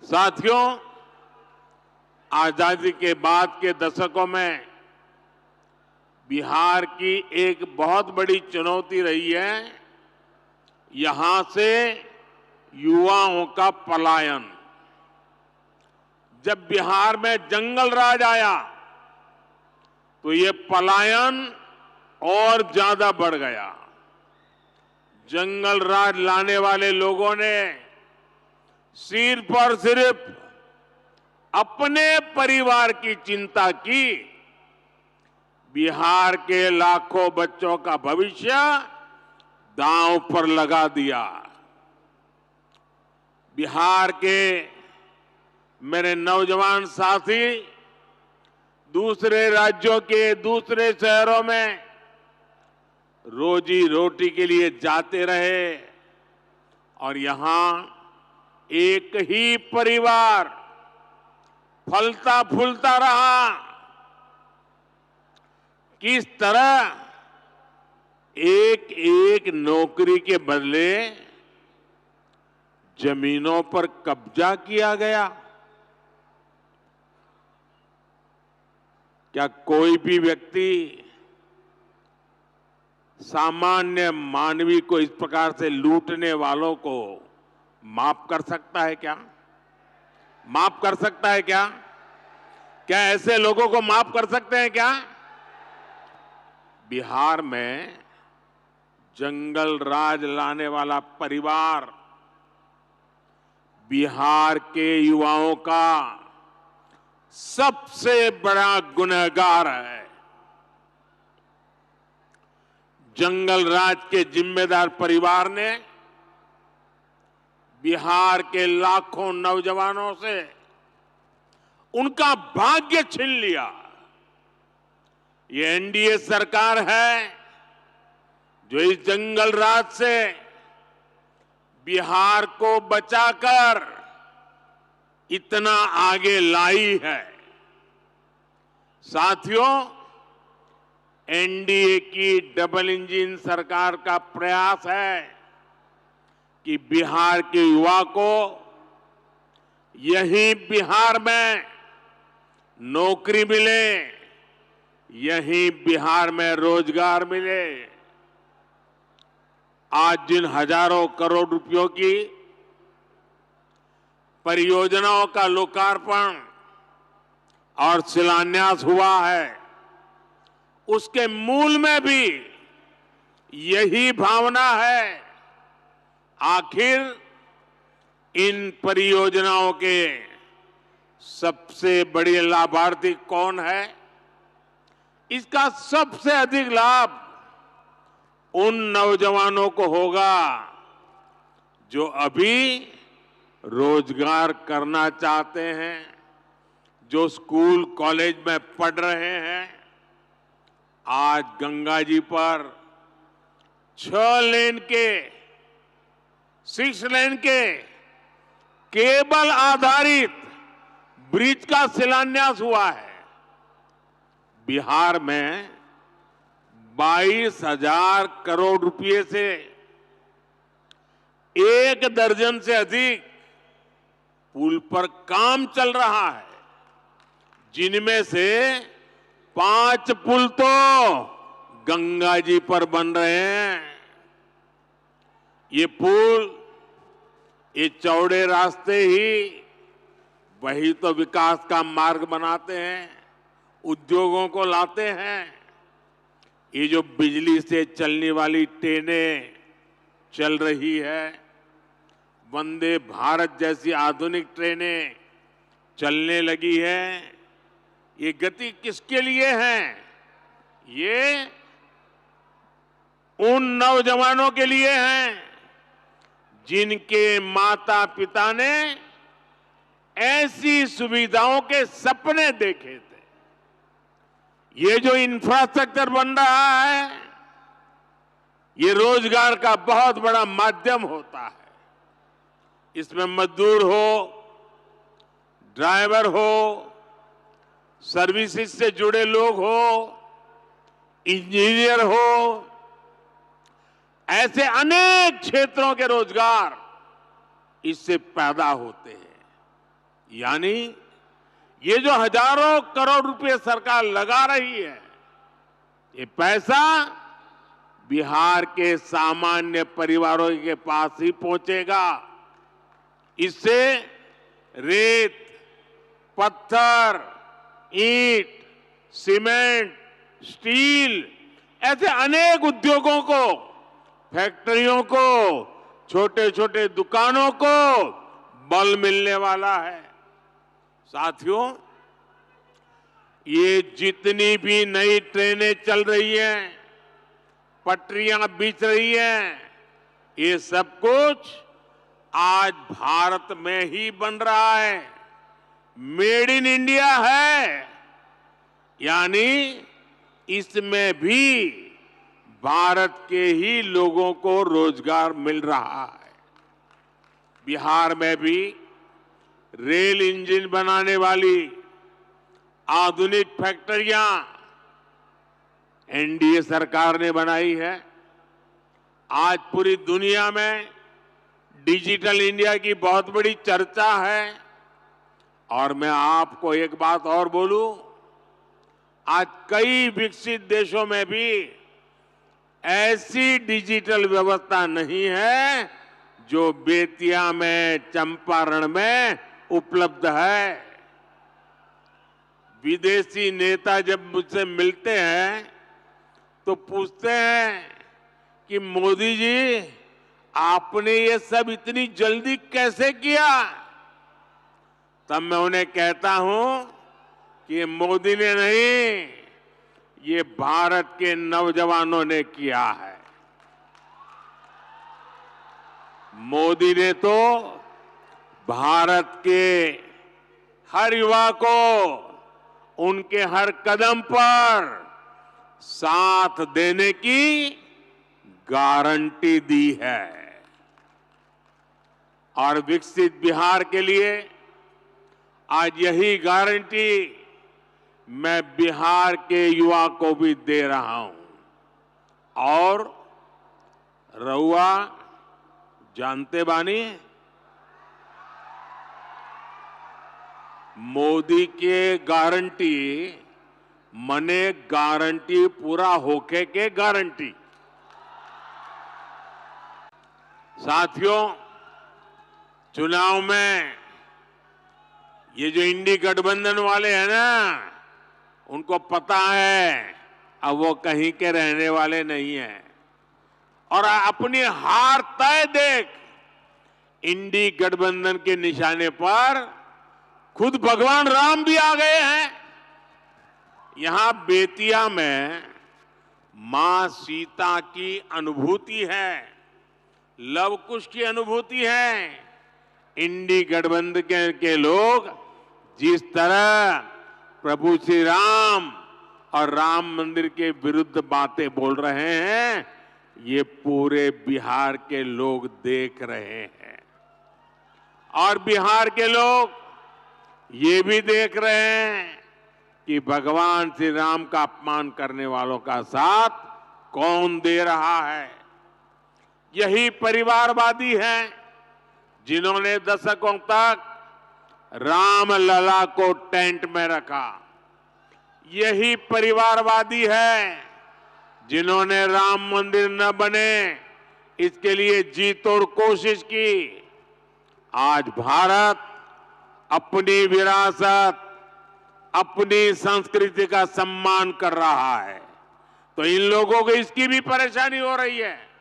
साथियों, आजादी के बाद के दशकों में बिहार की एक बहुत बड़ी चुनौती रही है यहां से युवाओं का पलायन। जब बिहार में जंगल राज आया तो ये पलायन और ज्यादा बढ़ गया। जंगल राज लाने वाले लोगों ने सिर्फ और सिर्फ अपने परिवार की चिंता की, बिहार के लाखों बच्चों का भविष्य दांव पर लगा दिया। बिहार के मेरे नौजवान साथी दूसरे राज्यों के दूसरे शहरों में रोजी रोटी के लिए जाते रहे और यहां एक ही परिवार फलता फूलता रहा। किस तरह एक एक नौकरी के बदले जमीनों पर कब्जा किया गया। क्या कोई भी व्यक्ति सामान्य मानवी को इस प्रकार से लूटने वालों को माफ कर सकता है क्या? माफ कर सकता है क्या? क्या ऐसे लोगों को माफ कर सकते हैं क्या? बिहार में जंगल राज लाने वाला परिवार बिहार के युवाओं का सबसे बड़ा गुनहगार है। जंगल राज के जिम्मेदार परिवार ने बिहार के लाखों नौजवानों से उनका भाग्य छीन लिया। ये एनडीए सरकार है जो इस जंगल राज से बिहार को बचाकर इतना आगे लाई है। साथियों, एनडीए की डबल इंजन सरकार का प्रयास है कि बिहार के युवा को यहीं बिहार में नौकरी मिले, यहीं बिहार में रोजगार मिले। आज जिन हजारों करोड़ रुपयों की परियोजनाओं का लोकार्पण और शिलान्यास हुआ है, उसके मूल में भी यही भावना है। आखिर इन परियोजनाओं के सबसे बड़े लाभार्थी कौन है? इसका सबसे अधिक लाभ उन नौजवानों को होगा जो अभी रोजगार करना चाहते हैं, जो स्कूल कॉलेज में पढ़ रहे हैं। आज गंगा जी पर 6 लेन के केबल आधारित ब्रिज का शिलान्यास हुआ है। बिहार में 22,000 करोड़ रुपए से 1 दर्जन से अधिक पुल पर काम चल रहा है, जिनमें से 5 पुल तो गंगा जी पर बन रहे हैं। ये पुल, ये चौड़े रास्ते ही वही तो विकास का मार्ग बनाते हैं, उद्योगों को लाते हैं। ये जो बिजली से चलने वाली ट्रेनें चल रही है, वंदे भारत जैसी आधुनिक ट्रेनें चलने लगी है, ये गति किसके लिए है? ये उन नौजवानों के लिए है जिनके माता पिता ने ऐसी सुविधाओं के सपने देखे थे। ये जो इंफ्रास्ट्रक्चर बन रहा है, ये रोजगार का बहुत बड़ा माध्यम होता है। इसमें मजदूर हो, ड्राइवर हो, सर्विसेज से जुड़े लोग हो, इंजीनियर हो, ऐसे अनेक क्षेत्रों के रोजगार इससे पैदा होते हैं। यानी ये जो हजारों करोड़ रुपए सरकार लगा रही है, ये पैसा बिहार के सामान्य परिवारों के पास ही पहुंचेगा। इससे रेत, पत्थर, ईंट, सीमेंट, स्टील ऐसे अनेक उद्योगों को, फैक्ट्रियों को, छोटे छोटे दुकानों को बल मिलने वाला है। साथियों, ये जितनी भी नई ट्रेनें चल रही हैं, पटरियां बिछ रही हैं, ये सब कुछ आज भारत में ही बन रहा है। मेड इन इंडिया है, यानी इसमें भी भारत के ही लोगों को रोजगार मिल रहा है। बिहार में भी रेल इंजन बनाने वाली आधुनिक फैक्ट्रियां एनडीए सरकार ने बनाई है। आज पूरी दुनिया में डिजिटल इंडिया की बहुत बड़ी चर्चा है। और मैं आपको एक बात और बोलूं, आज कई विकसित देशों में भी ऐसी डिजिटल व्यवस्था नहीं है जो बेतिया में, चंपारण में उपलब्ध है। विदेशी नेता जब मुझसे मिलते हैं तो पूछते हैं कि मोदी जी, आपने ये सब इतनी जल्दी कैसे किया? तब मैं उन्हें कहता हूं कि ये मोदी ने नहीं, ये भारत के नौजवानों ने किया है। मोदी ने तो भारत के हर युवा को उनके हर कदम पर साथ देने की गारंटी दी है। और विकसित बिहार के लिए आज यही गारंटी मैं बिहार के युवा को भी दे रहा हूं। और रउआ जानते बानी, मोदी के गारंटी मने गारंटी पूरा होके के गारंटी। साथियों, चुनाव में ये जो इंडी गठबंधन वाले हैं ना, उनको पता है अब वो कहीं के रहने वाले नहीं हैं। और अपनी हार तय देख इंडी गठबंधन के निशाने पर खुद भगवान राम भी आ गए हैं। यहां बेतिया में मां सीता की अनुभूति है, लव कुश की अनुभूति है। इंडी गठबंधन के लोग जिस तरह प्रभु श्री राम और राम मंदिर के विरुद्ध बातें बोल रहे हैं, ये पूरे बिहार के लोग देख रहे हैं। और बिहार के लोग ये भी देख रहे हैं कि भगवान श्री राम का अपमान करने वालों का साथ कौन दे रहा है। यही परिवारवादी हैं जिन्होंने दशकों तक रामलला को टेंट में रखा। यही परिवारवादी है जिन्होंने राम मंदिर न बने इसके लिए जी तोड़ कोशिश की। आज भारत अपनी विरासत, अपनी संस्कृति का सम्मान कर रहा है, तो इन लोगों को इसकी भी परेशानी हो रही है।